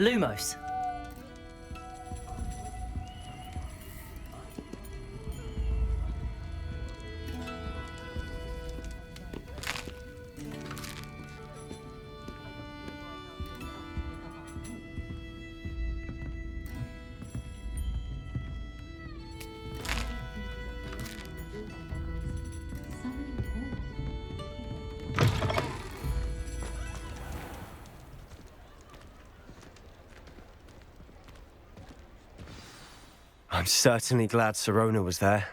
Lumos. I'm certainly glad Sirona was there.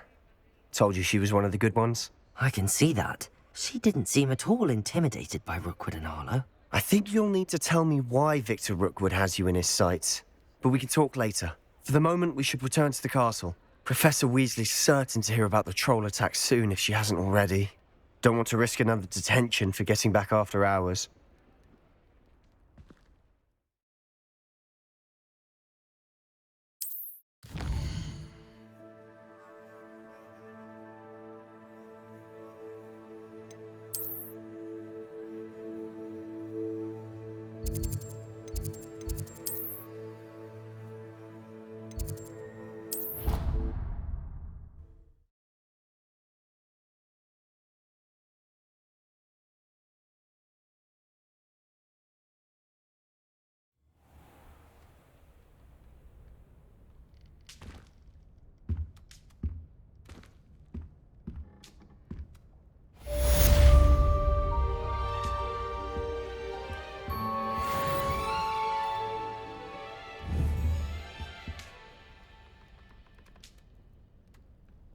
Told you she was one of the good ones. I can see that. She didn't seem at all intimidated by Rookwood and Harlow. I think you'll need to tell me why Victor Rookwood has you in his sights. But we can talk later. For the moment, we should return to the castle. Professor Weasley's certain to hear about the troll attack soon if she hasn't already. Don't want to risk another detention for getting back after hours.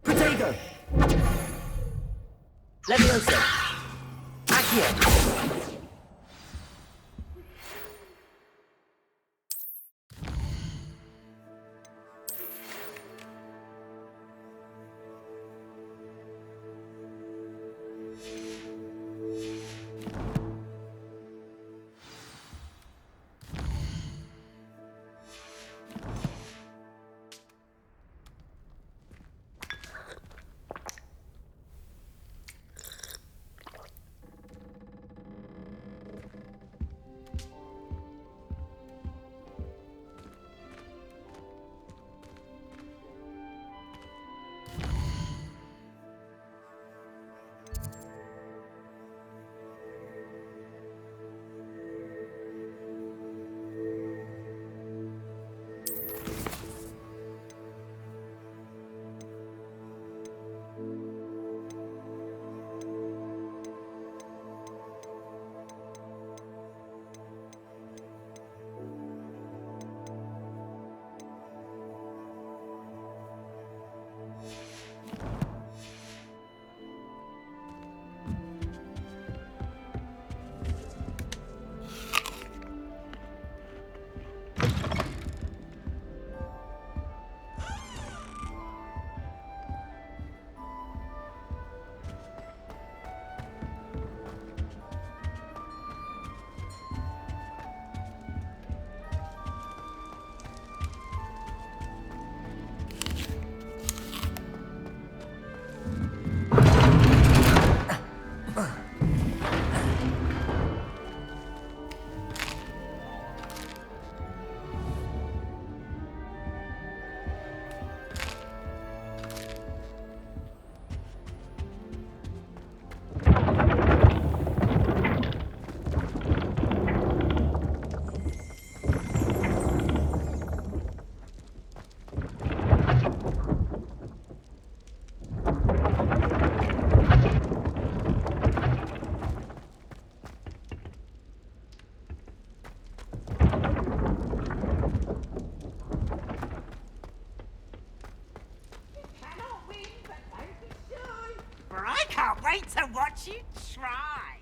Protego! Levioso! Accio! Wait to watch you try.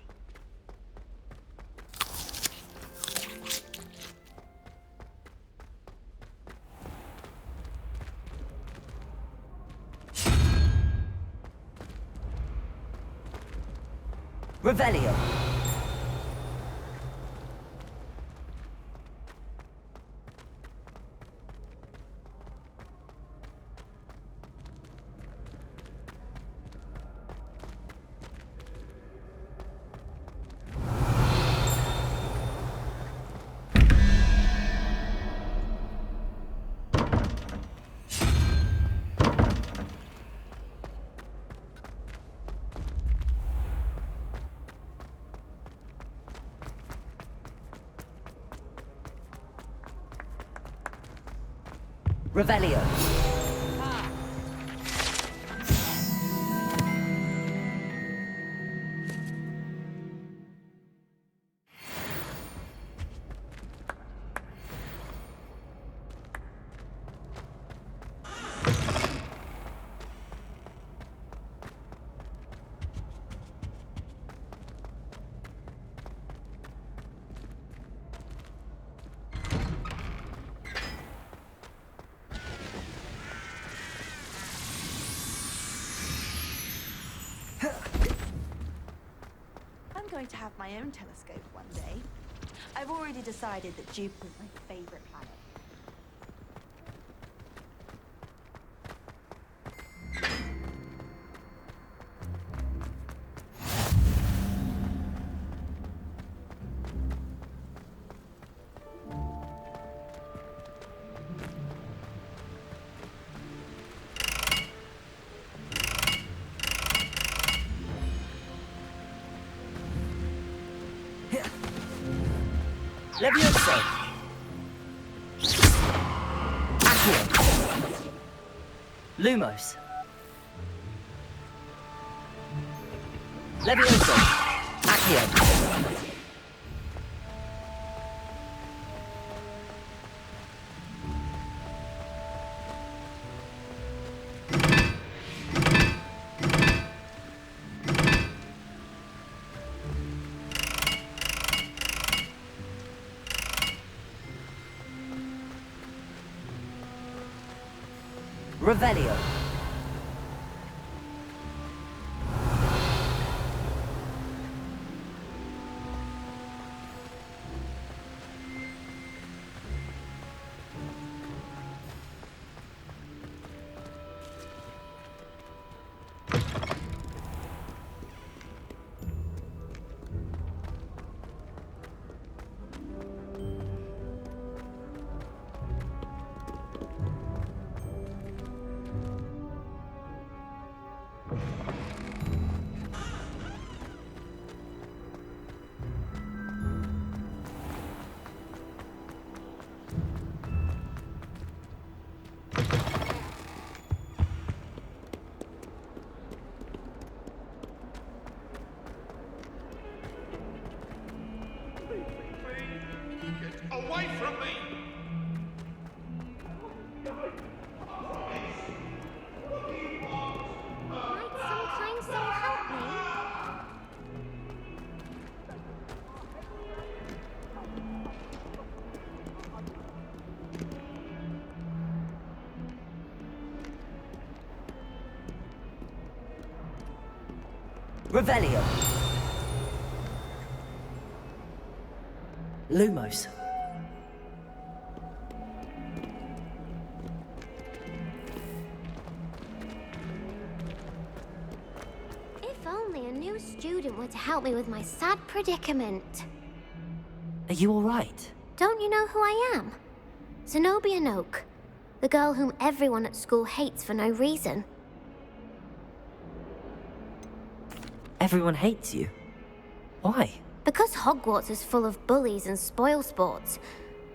Revelio. Revelio. I'm going to have my own telescope one day. I've already decided that Jupiter's my favorite planet. Levioso. Accio. Lumos. Levioso. Accio. Revelio. Away from me! Might some kind soul help me? Revelio. Lumos. If only a new student were to help me with my sad predicament. Are you alright? Don't you know who I am? Zenobia Noak, the girl whom everyone at school hates for no reason. Everyone hates you. Why? Because Hogwarts is full of bullies and spoilsports.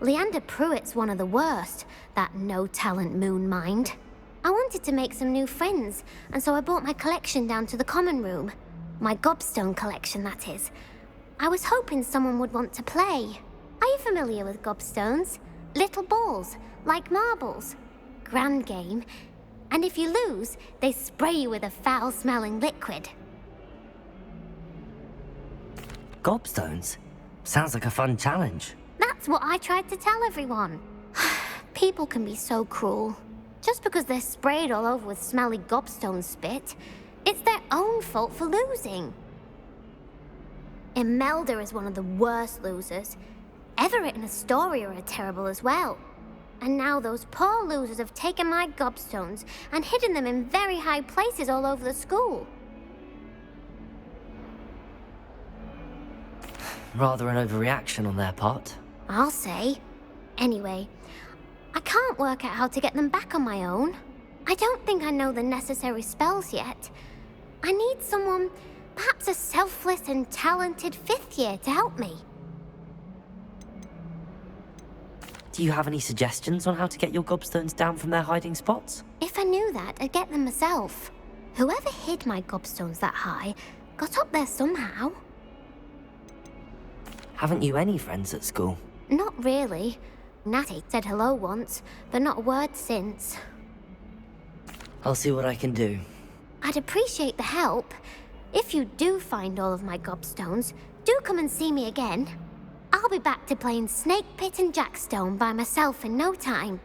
Leander Pruitt's one of the worst, that no-talent moon mind. I wanted to make some new friends, and so I brought my collection down to the common room. My gobstone collection, that is. I was hoping someone would want to play. Are you familiar with gobstones? Little balls, like marbles. Grand game. And if you lose, they spray you with a foul-smelling liquid. Gobstones? Sounds like a fun challenge. That's what I tried to tell everyone. People can be so cruel. Just because they're sprayed all over with smelly gobstone spit, it's their own fault for losing. Imelda is one of the worst losers. Everett and Astoria are terrible as well. And now those poor losers have taken my gobstones and hidden them in very high places all over the school. Rather an overreaction on their part. I'll say. Anyway, I can't work out how to get them back on my own. I don't think I know the necessary spells yet. I need someone, perhaps a selfless and talented fifth year to help me. Do you have any suggestions on how to get your gobstones down from their hiding spots? If I knew that, I'd get them myself. Whoever hid my gobstones that high got up there somehow. Haven't you any friends at school? Not really. Natty said hello once, but not a word since. I'll see what I can do. I'd appreciate the help. If you do find all of my gobstones, do come and see me again. I'll be back to playing Snake Pit and Jackstone by myself in no time.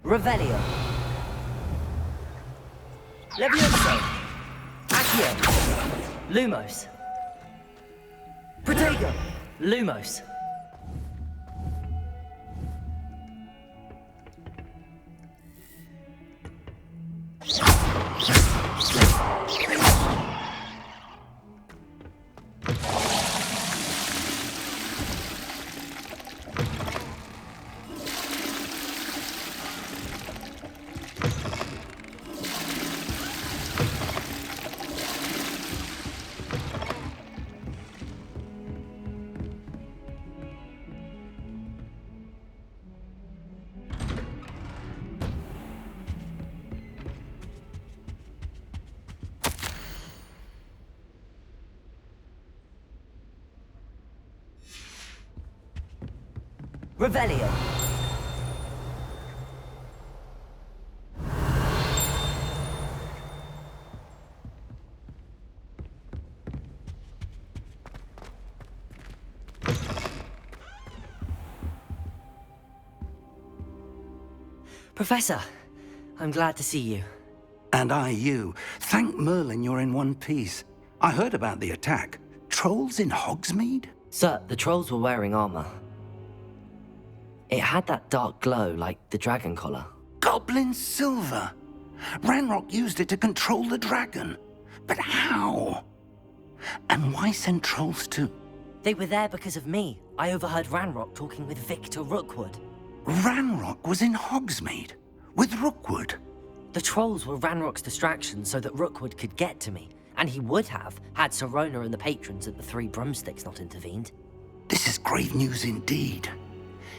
Revelio. Levioso. Accio. Lumos. Protego. Lumos. Revelio. Professor, I'm glad to see you. And I you. Thank Merlin you're in one piece. I heard about the attack. Trolls in Hogsmeade? Sir, the trolls were wearing armor. It had that dark glow like the dragon collar. Goblin silver! Ranrock used it to control the dragon. But how? And why send trolls to... They were there because of me. I overheard Ranrock talking with Victor Rookwood. Ranrock was in Hogsmeade? With Rookwood? The trolls were Ranrock's distraction so that Rookwood could get to me. And he would have, had Serona and the patrons at the Three Broomsticks not intervened. This is grave news indeed.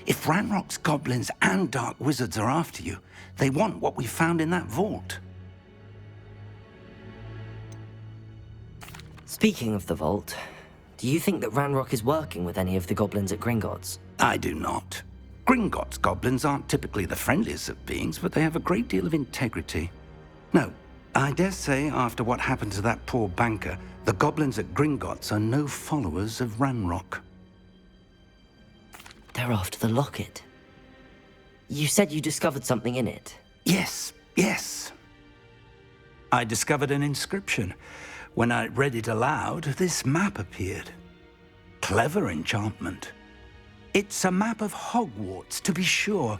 If Ranrock's goblins and dark wizards are after you, they want what we found in that vault. Speaking of the vault, do you think that Ranrock is working with any of the goblins at Gringotts? I do not. Gringotts goblins aren't typically the friendliest of beings, but they have a great deal of integrity. No, I dare say after what happened to that poor banker, the goblins at Gringotts are no followers of Ranrock. They're after the locket. You said you discovered something in it. Yes. I discovered an inscription. When I read it aloud, this map appeared. Clever enchantment. It's a map of Hogwarts, to be sure,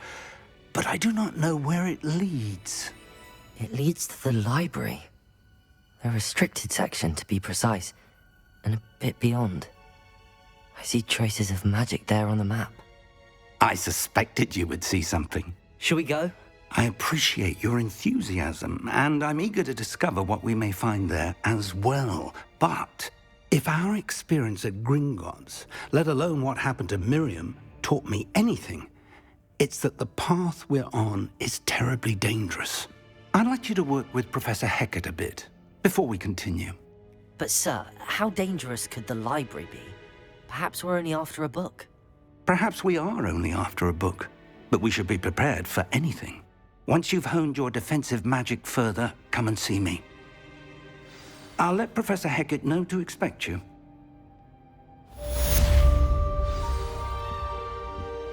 but I do not know where it leads. It leads to the library. The restricted section, to be precise, and a bit beyond. I see traces of magic there on the map. I suspected you would see something. Shall we go? I appreciate your enthusiasm, and I'm eager to discover what we may find there as well. But if our experience at Gringotts, let alone what happened to Miriam, taught me anything, it's that the path we're on is terribly dangerous. I'd like you to work with Professor Hecat a bit before we continue. But sir, how dangerous could the library be? Perhaps we're only after a book. Perhaps we are only after a book, but we should be prepared for anything. Once you've honed your defensive magic further, come and see me. I'll let Professor Hecat know to expect you.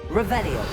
Revelio.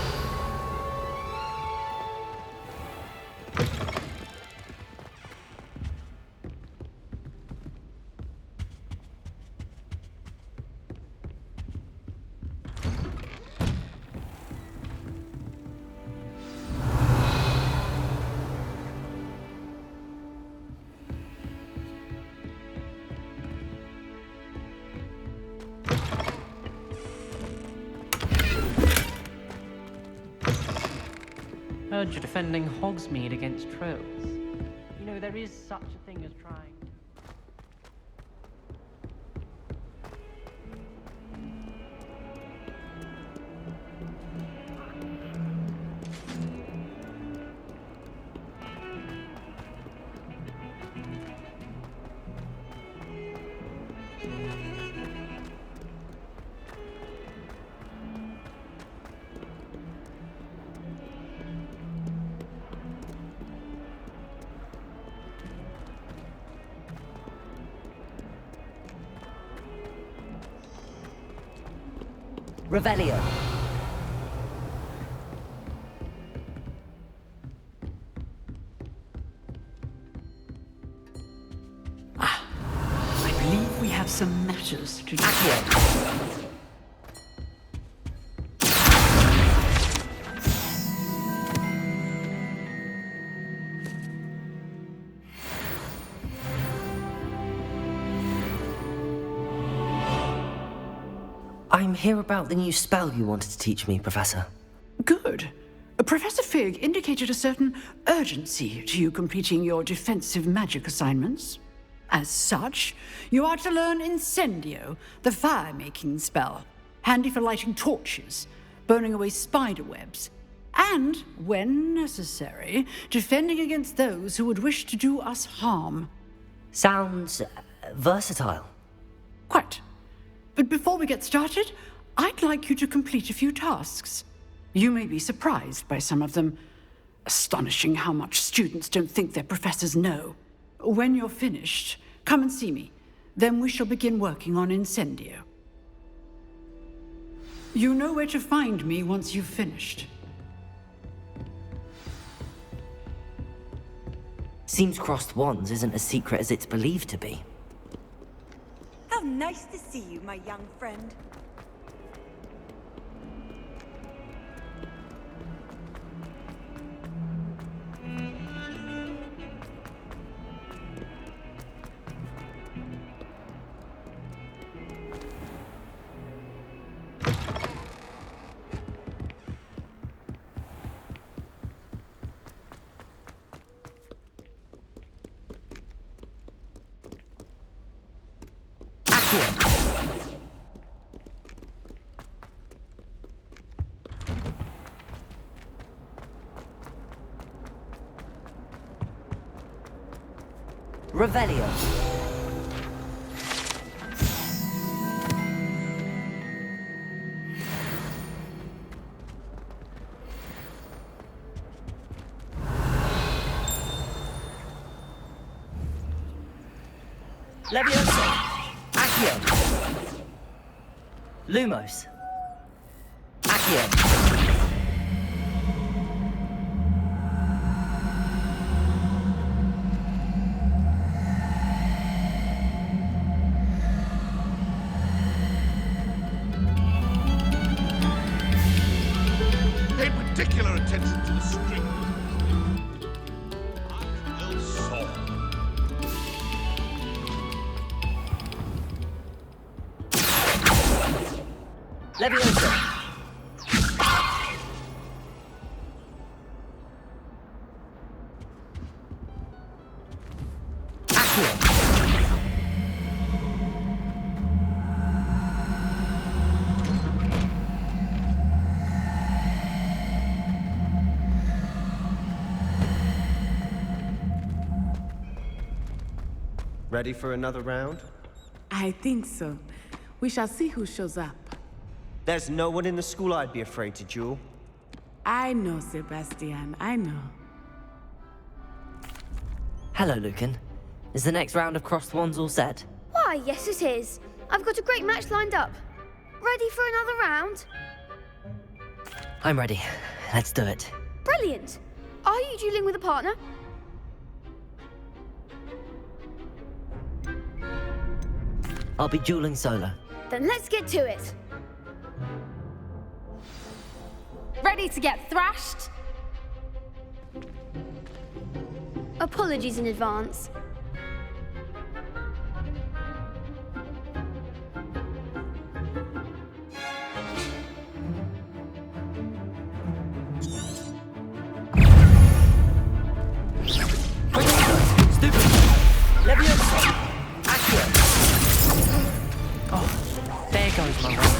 Heard you're defending Hogsmeade against trolls. You know, there is such a thing as trying. Revelio. I believe we have some matters to discuss. Accio. I'm here about the new spell you wanted to teach me, Professor. Good. Professor Fig indicated a certain urgency to you completing your defensive magic assignments. As such, you are to learn Incendio, the fire-making spell, handy for lighting torches, burning away spider webs, and, when necessary, defending against those who would wish to do us harm. Sounds versatile. Quite. But before we get started, I'd like you to complete a few tasks. You may be surprised by some of them. Astonishing how much students don't think their professors know. When you're finished, come and see me. Then we shall begin working on Incendio. You know where to find me once you've finished. Seems crossed wands isn't as secret as it's believed to be. How nice to see you, my young friend. Revelio. Levioso. Accio. Lumos. Accio. Pay particular attention to the Leviosa! Ready for another round? I think so. We shall see who shows up. There's no one in the school I'd be afraid to duel. I know, Sebastian, I know. Hello, Lucan. Is the next round of Crossed Wands all set? Why, yes it is. I've got a great match lined up. Ready for another round? I'm ready. Let's do it. Brilliant. Are you dueling with a partner? I'll be dueling solo. Then let's get to it. Ready to get thrashed? Apologies in advance. There goes my round.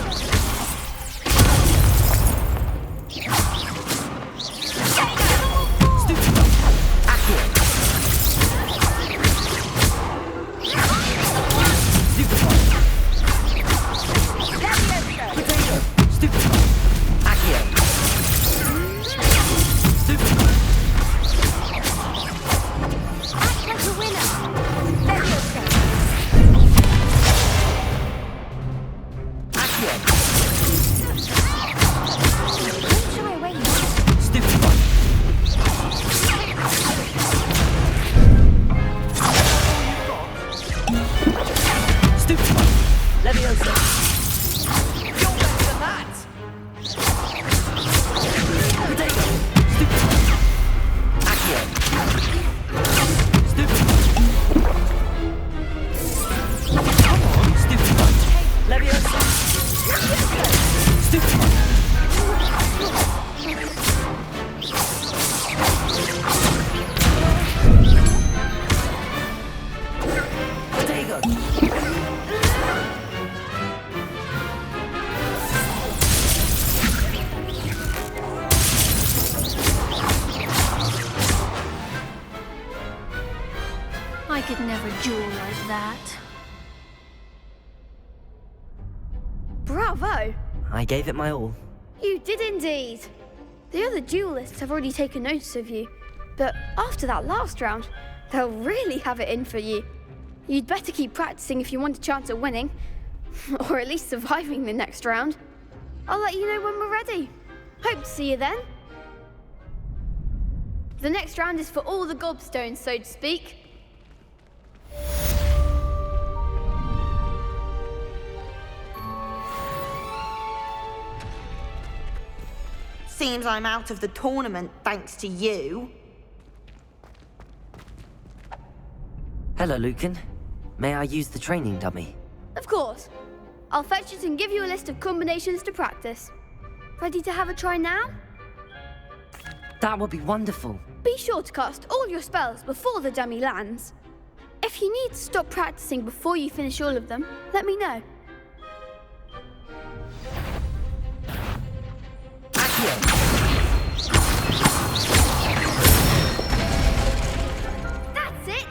I could never duel like that. Bravo! I gave it my all. You did indeed. The other duelists have already taken notice of you, but after that last round, they'll really have it in for you. You'd better keep practicing if you want a chance at winning, or at least surviving the next round. I'll let you know when we're ready. Hope to see you then. The next round is for all the gobstones, so to speak. Seems I'm out of the tournament thanks to you. Hello, Lucan. May I use the training dummy? Of course. I'll fetch it and give you a list of combinations to practice. Ready to have a try now? That would be wonderful. Be sure to cast all your spells before the dummy lands. If you need to stop practicing before you finish all of them, let me know. That's it!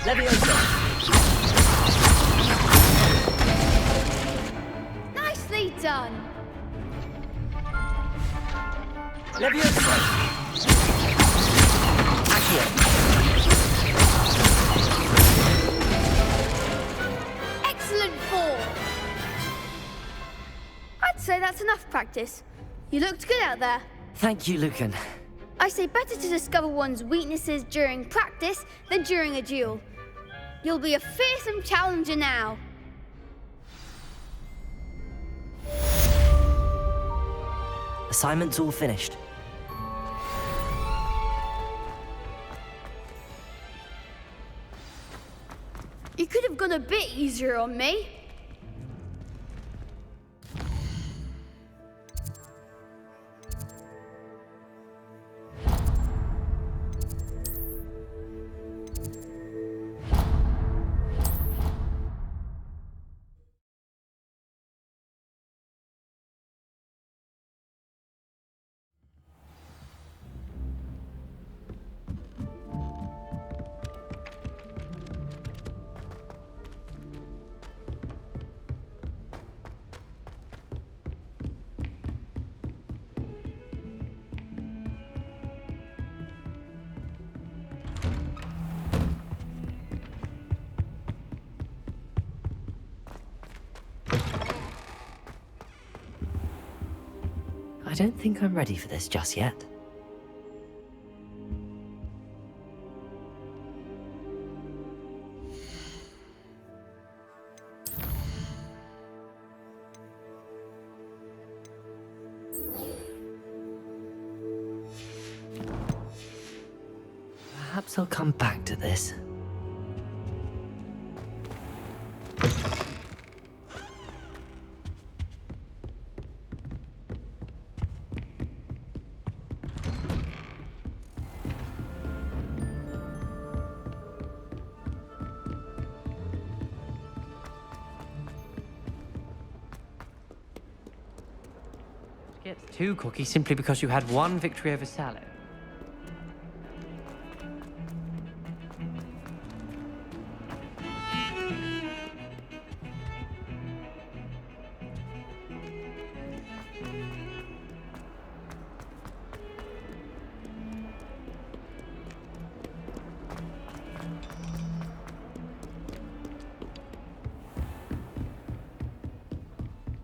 Leviosa! Nicely done! Leviosa! Excellent form! I'd say that's enough practice. You looked good out there. Thank you, Lucan. I say better to discover one's weaknesses during practice than during a duel. You'll be a fearsome challenger now. Assignment's all finished. You could have gone a bit easier on me. I don't think I'm ready for this just yet. Perhaps I'll come back to this. Get 2 cookies simply because you had 1 victory over salad.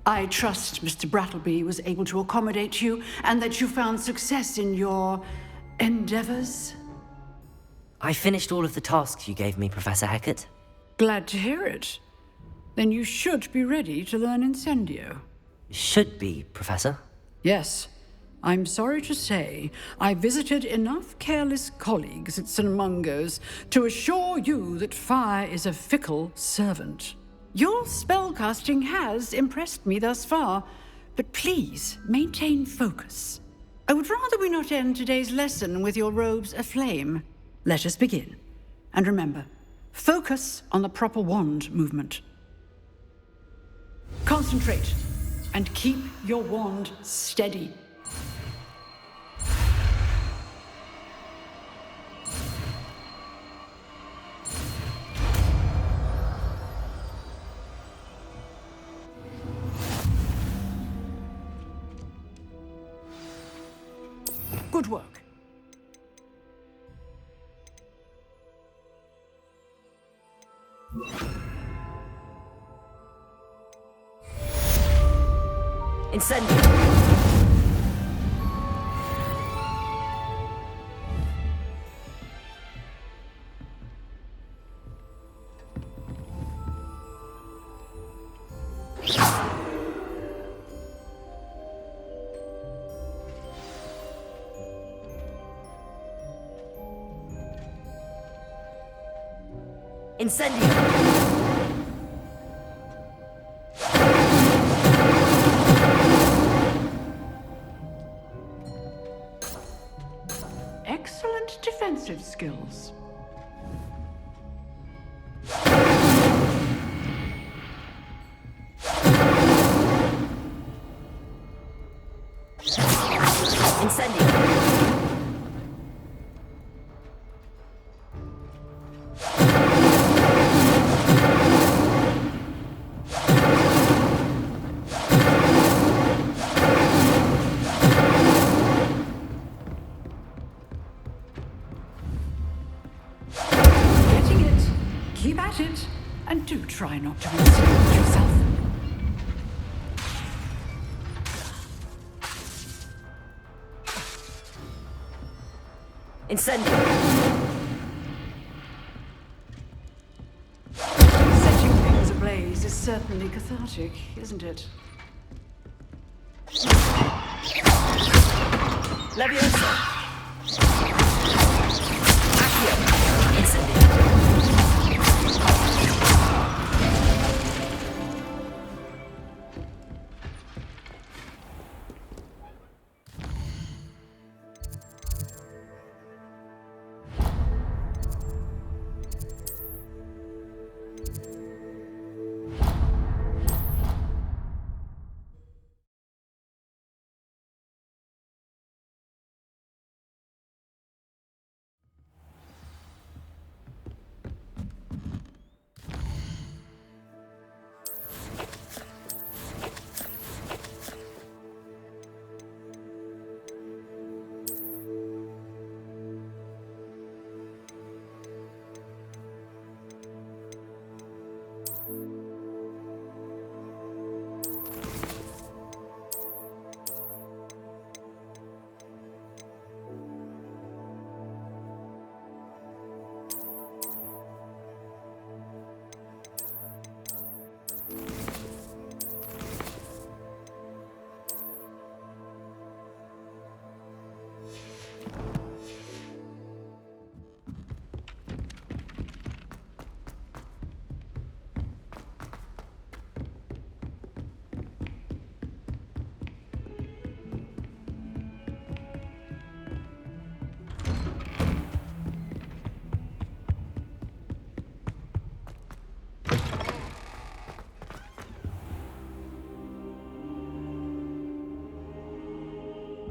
I trust Mr. Brattleby was able to accommodate you and that you found success in your endeavors. I finished all of the tasks you gave me, Professor Hecat. Glad to hear it. Then you should be ready to learn Incendio. Should be, Professor. Yes. I'm sorry to say, I visited enough careless colleagues at St. Mungo's to assure you that fire is a fickle servant. Your spellcasting has impressed me thus far, but please maintain focus. I would rather we not end today's lesson with your robes aflame. Let us begin. And remember, focus on the proper wand movement. Concentrate, and keep your wand steady. Good work. Incendio! Incendio! Excellent defensive skills. Incendio! Keep at it, and do try not to insulate yourself. Incendio! Setting things ablaze is certainly cathartic, isn't it? Leviosa! Accio! Incendio!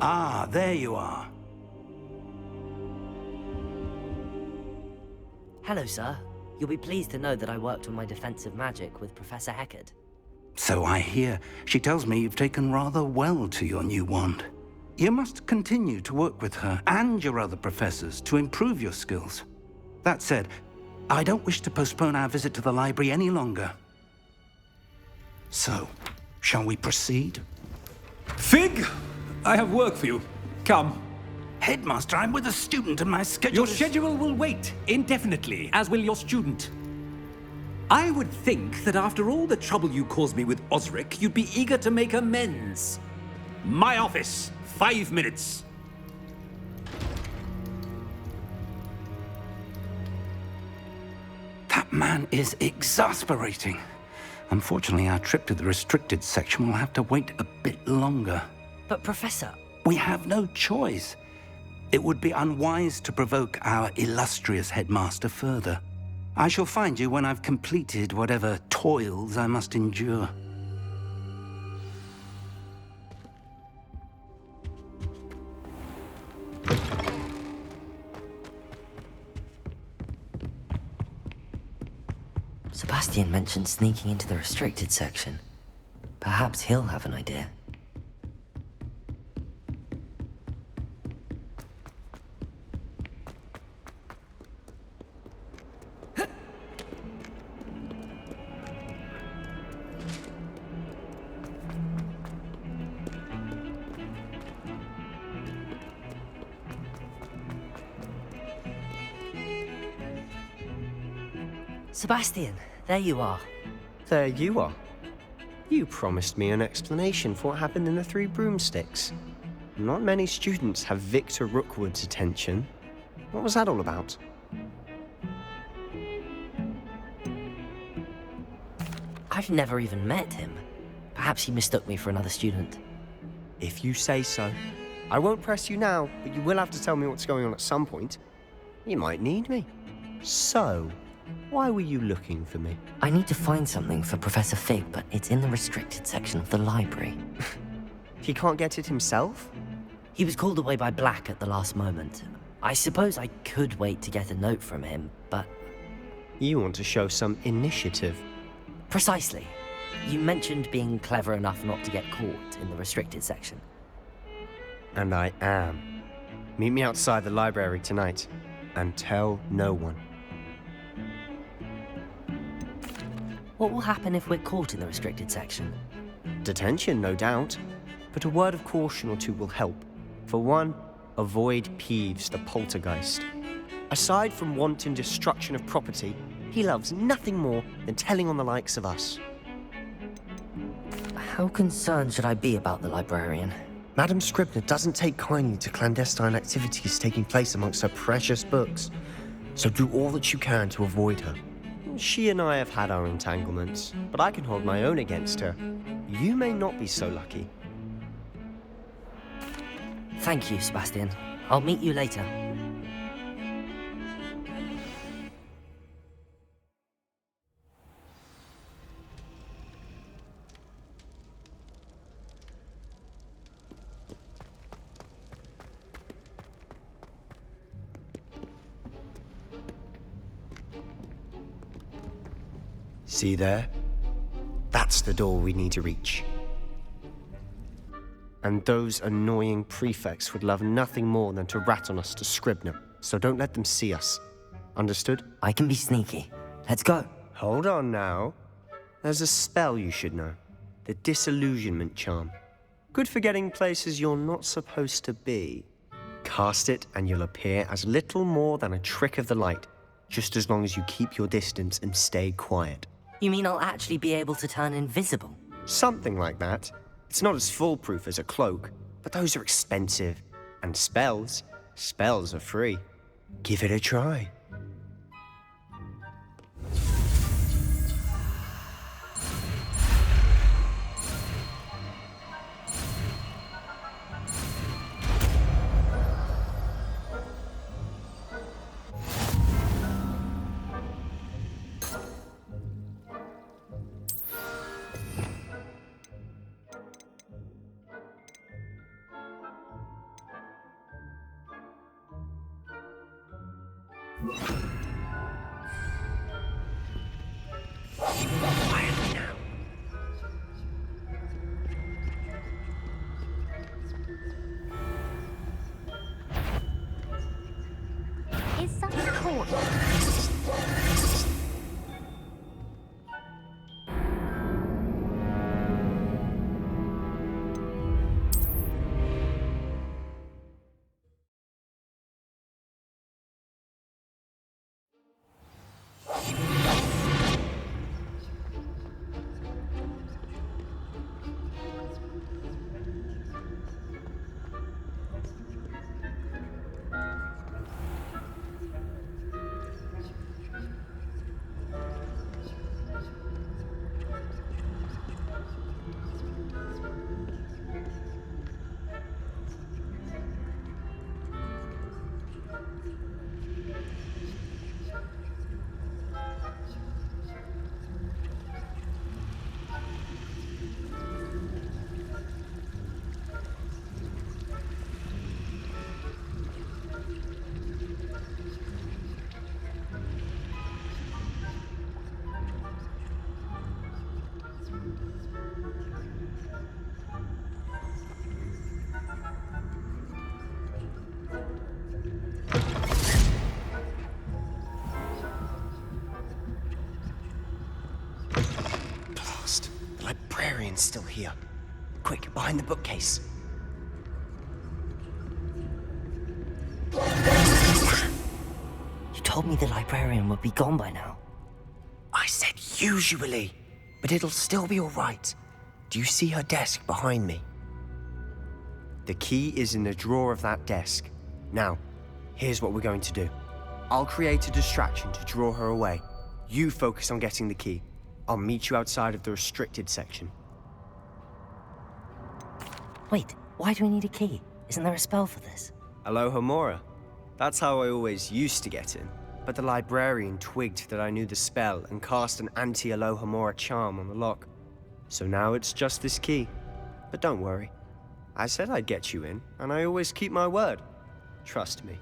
Ah, there you are. Hello, sir. You'll be pleased to know that I worked on my defensive magic with Professor Heckard. So I hear. She tells me you've taken rather well to your new wand. You must continue to work with her and your other professors to improve your skills. That said, I don't wish to postpone our visit to the library any longer. So, shall we proceed? Fig! I have work for you. Come. Headmaster, I'm with a student and my schedule Your schedule will wait indefinitely, as will your student. I would think that after all the trouble you caused me with Osric, you'd be eager to make amends. My office, 5 minutes. That man is exasperating. Unfortunately, our trip to the restricted section will have to wait a bit longer. But, Professor... We have no choice. It would be unwise to provoke our illustrious headmaster further. I shall find you when I've completed whatever toils I must endure. Sebastian mentioned sneaking into the restricted section. Perhaps he'll have an idea. Sebastian, there you are. There you are. You promised me an explanation for what happened in the Three Broomsticks. Not many students have Victor Rookwood's attention. What was that all about? I've never even met him. Perhaps he mistook me for another student. If you say so. I won't press you now, but you will have to tell me what's going on at some point. You might need me. So, why were you looking for me? I need to find something for Professor Fig, but it's in the restricted section of the library. He can't get it himself? He was called away by Black at the last moment. I suppose I could wait to get a note from him, but... You want to show some initiative. Precisely. You mentioned being clever enough not to get caught in the restricted section. And I am. Meet me outside the library tonight, and tell no one. What will happen if we're caught in the restricted section? Detention, no doubt. But a word of caution or two will help. For one, avoid Peeves, the poltergeist. Aside from wanton destruction of property, he loves nothing more than telling on the likes of us. How concerned should I be about the librarian? Madam Scribner doesn't take kindly to clandestine activities taking place amongst her precious books. So do all that you can to avoid her. She and I have had our entanglements, but I can hold my own against her. You may not be so lucky. Thank you, Sebastian. I'll meet you later. See there? That's the door we need to reach. And those annoying prefects would love nothing more than to rat on us to Scribner, so don't let them see us. Understood? I can be sneaky. Let's go. Hold on now. There's a spell you should know. The Disillusionment Charm. Good for getting places you're not supposed to be. Cast it and you'll appear as little more than a trick of the light, just as long as you keep your distance and stay quiet. You mean I'll actually be able to turn invisible? Something like that. It's not as foolproof as a cloak, but those are expensive. And spells are free. Give it a try. Quietly now. Is something caught? Blast. The librarian's still here. Quick, behind the bookcase. You told me the librarian would be gone by now. I said usually, but it'll still be all right. Do you see her desk behind me? The key is in the drawer of that desk. Now, here's what we're going to do. I'll create a distraction to draw her away. You focus on getting the key. I'll meet you outside of the restricted section. Wait, why do we need a key? Isn't there a spell for this? Aloha Mora. That's how I always used to get in. But the librarian twigged that I knew the spell and cast an anti-Aloha Mora charm on the lock. So now it's just this key. But don't worry. I said I'd get you in, and I always keep my word. Trust me.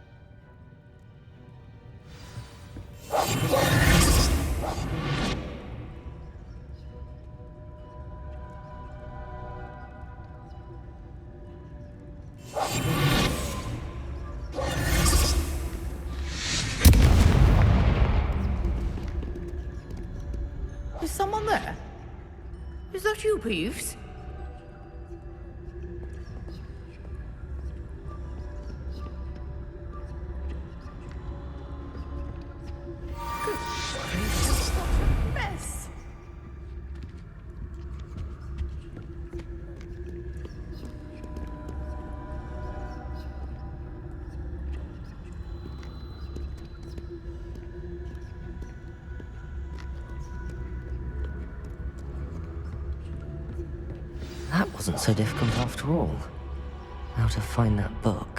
Is someone there? Is that you, Peeves? Good gracious, what a mess! That wasn't so difficult after all. How to find that book.